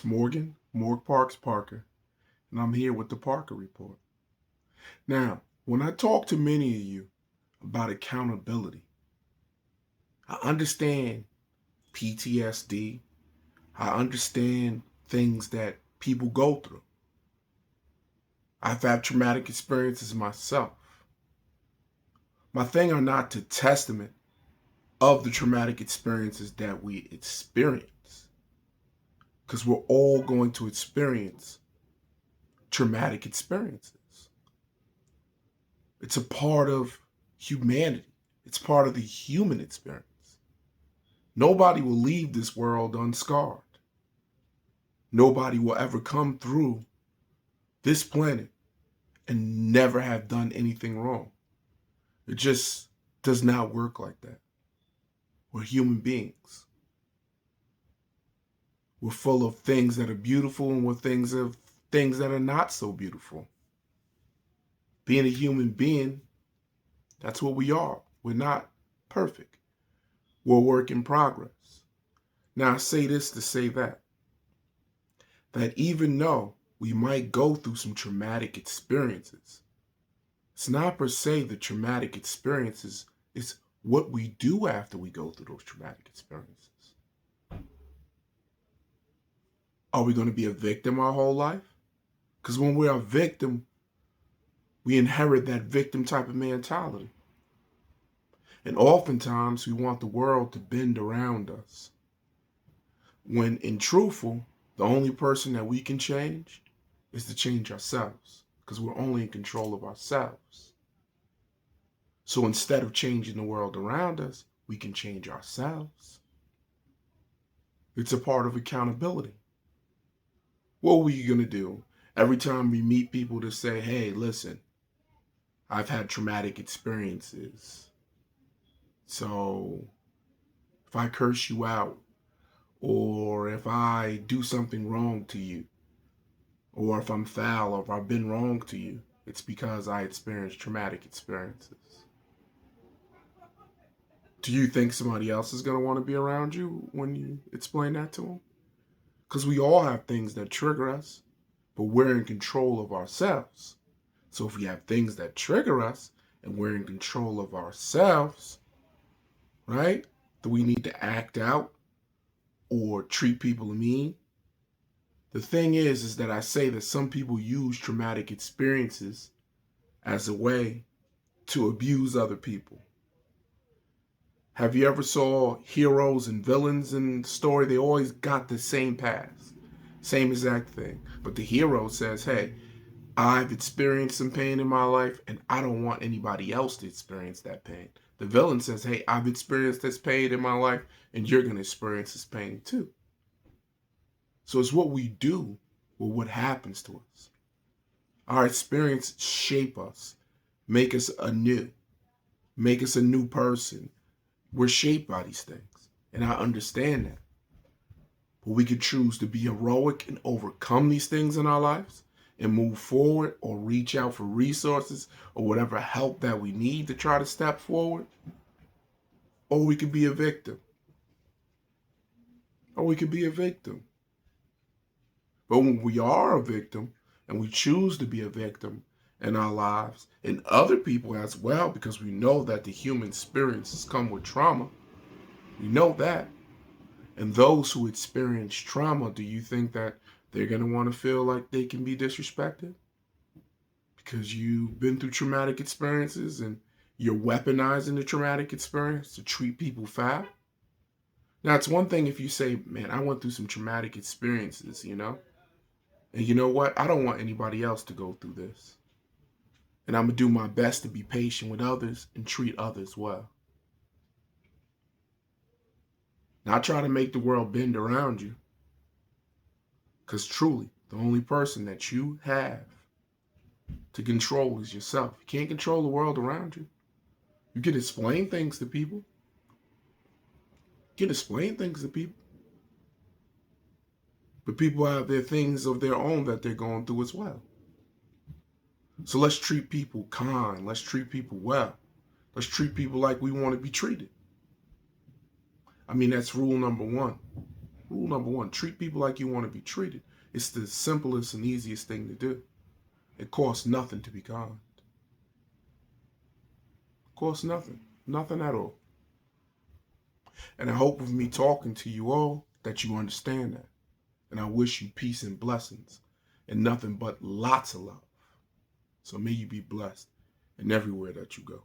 Morg Parks Parker, and I'm here with the Parker Report. Now, when I talk to many of you about accountability, I understand PTSD, I understand things that people go through. I've had traumatic experiences myself. My thing are not to testament of the traumatic experiences that we experience, because we're all going to experience traumatic experiences. It's a part of humanity. It's part of the human experience. Nobody will leave this world unscarred. Nobody will ever come through this planet and never have done anything wrong. It just does not work like that. We're human beings. We're full of things that are beautiful and we're things that are not so beautiful. Being a human being, that's what we are. We're not perfect. We're a work in progress. Now, I say this to say that even though we might go through some traumatic experiences, it's not per se the traumatic experiences, it's what we do after we go through those traumatic experiences. Are we going to be a victim our whole life? Because when we're a victim, we inherit that victim type of mentality. And oftentimes we want the world to bend around us. When in truthful, the only person that we can change is to change ourselves, because we're only in control of ourselves. So instead of changing the world around us, we can change ourselves. It's a part of accountability. What are we going to do every time we meet people to say, hey, listen, I've had traumatic experiences. So if I curse you out, or if I do something wrong to you, or if I'm foul, or if I've been wrong to you, it's because I experienced traumatic experiences. Do you think somebody else is going to want to be around you when you explain that to them? Because we all have things that trigger us, but we're in control of ourselves. So if we have things that trigger us and we're in control of ourselves, right, do we need to act out or treat people mean? The thing is that I say that some people use traumatic experiences as a way to abuse other people. Have you ever saw heroes and villains in the story? They always got the same path, same exact thing. But the hero says, hey, I've experienced some pain in my life and I don't want anybody else to experience that pain. The villain says, hey, I've experienced this pain in my life and you're going to experience this pain too. So it's what we do with what happens to us. Our experience shape us, make us anew, make us a new person. We're shaped by these things, and I understand that. But we could choose to be heroic and overcome these things in our lives and move forward, or reach out for resources or whatever help that we need to try to step forward. Or we could be a victim. But when we are a victim and we choose to be a victim in our lives and other people as well, because we know that the human experiences come with trauma. We know that. And those who experience trauma, do you think that they're going to want to feel like they can be disrespected? Because you've been through traumatic experiences and you're weaponizing the traumatic experience to treat people foul? Now, it's one thing if you say, man, I went through some traumatic experiences, and you know what? I don't want anybody else to go through this. And I'm going to do my best to be patient with others and treat others well. Not try to make the world bend around you. Because truly, the only person that you have to control is yourself. You can't control the world around you. You can explain things to people. But people have their things of their own that they're going through as well. So let's treat people kind. Let's treat people well. Let's treat people like we want to be treated. I mean, that's rule number one. Rule number one, treat people like you want to be treated. It's the simplest and easiest thing to do. It costs nothing to be kind. It costs nothing. Nothing at all. And I hope with me talking to you all that you understand that. And I wish you peace and blessings and nothing but lots of love. So may you be blessed in everywhere that you go.